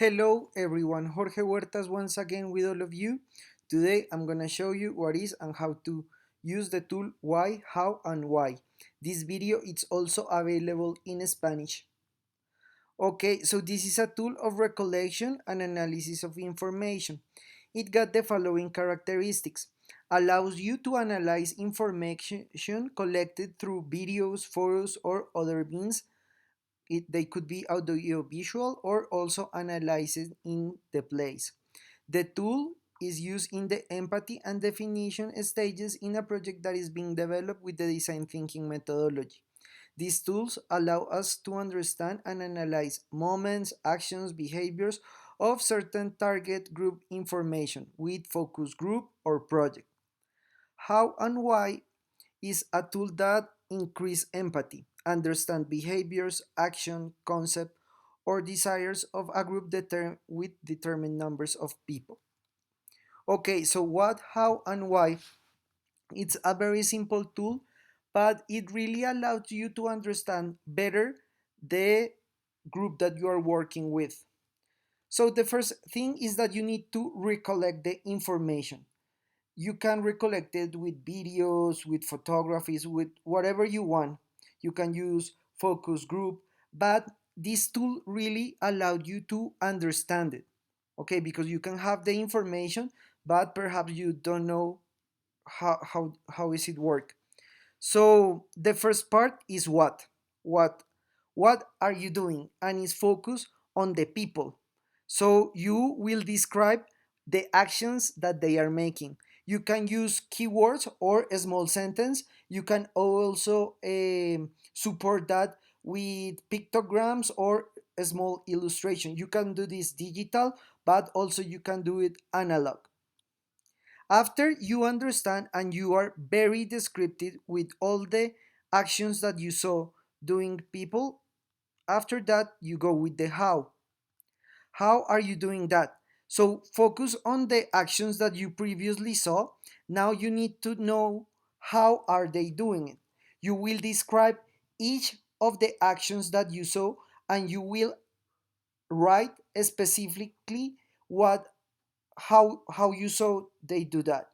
Hello everyone, Jorge Huertas once again with all of you. Today I'm gonna show you what is and how to use the tool why, how and why. This video is also available in Spanish. Okay, so this is a tool of recollection and analysis of information. It got the following characteristics. Allows you to analyze information collected through videos, photos or other means. They could be audio-visual or also analyzed in the place. The tool is used in the empathy and definition stages in a project that is being developed with the design thinking methodology. These tools allow us to understand and analyze moments, actions, behaviors of certain target group information with focus group or project. How and why is a tool that increase empathy, understand behaviors, action, concept, or desires of a group with determined numbers of people. Okay, so what, how, and why? It's a very simple tool, but it really allows you to understand better the group that you are working with. So the first thing is that you need to recollect the information. You can recollect it with videos, with photographies, with whatever you want. You can use focus group, but this tool really allowed you to understand it. Okay, because you can have the information, but perhaps you don't know how is it work. So the first part is what what are you doing, and is focused on the people. So you will describe the actions that they are making. You can use keywords or a small sentence. You can also support that with pictograms or a small illustration. You can do this digital, but also you can do it analog. After you understand and you are very descriptive with all the actions that you saw doing people, after that you go with the how. How are you doing that? So focus on the actions that you previously saw. Now you need to know how are they doing it. You will describe each of the actions that you saw, and you will write specifically what how you saw they do that.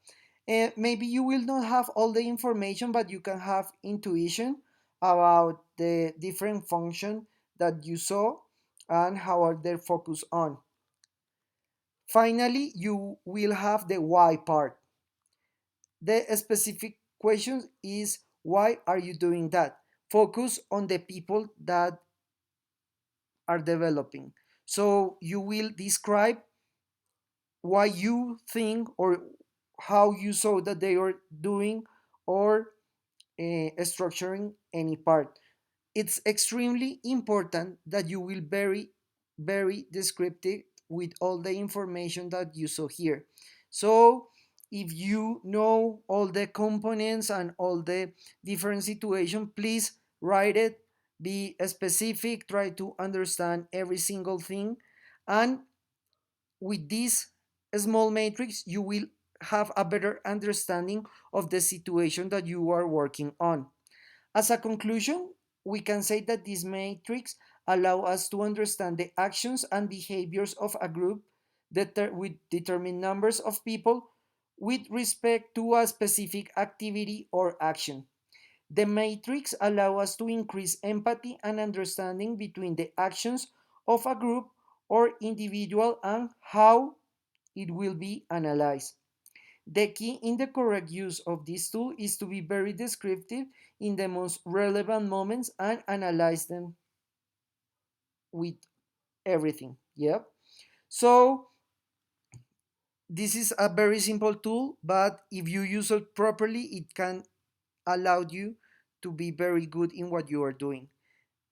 Maybe you will not have all the information, but you can have intuition about the different function that you saw and how are they focused on. Finally, you will have the why part. The specific question is why are you doing that? Focus on the people that are developing. So you will describe why you think or how you saw that they are doing or structuring any part. It's extremely important that you will very descriptive with all the information that you saw here. So if you know all the components and all the different situation, please write it, be specific, try to understand every single thing, and with this small matrix, you will have a better understanding of the situation that you are working on. As a conclusion, we can say that this matrix allow us to understand the actions and behaviors of a group with determined numbers of people with respect to a specific activity or action. The matrix allow us to increase empathy and understanding between the actions of a group or individual and how it will be analyzed. The key in the correct use of this tool is to be very descriptive in the most relevant moments and analyze them with everything. Yep. So this is a very simple tool, but if you use it properly, it can allow you to be very good in what you are doing.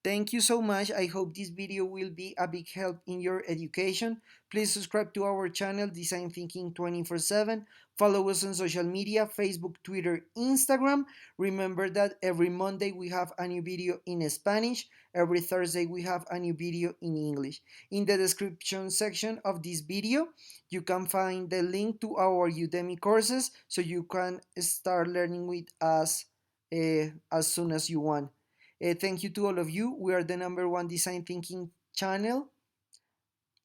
Thank you so much. I hope this video will be a big help in your education. Please subscribe to our channel Design Thinking 24/7. Follow us on social media, Facebook, Twitter, Instagram. Remember that every Monday we have a new video in Spanish. Every Thursday we have a new video in English. In the description section of this video, you can find the link to our Udemy courses so you can start learning with us as soon as you want. Thank you to all of you. We are the number one design thinking channel.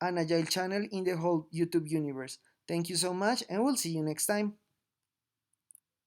an agile channel in the whole YouTube universe. Thank you so much, and we'll see you next time.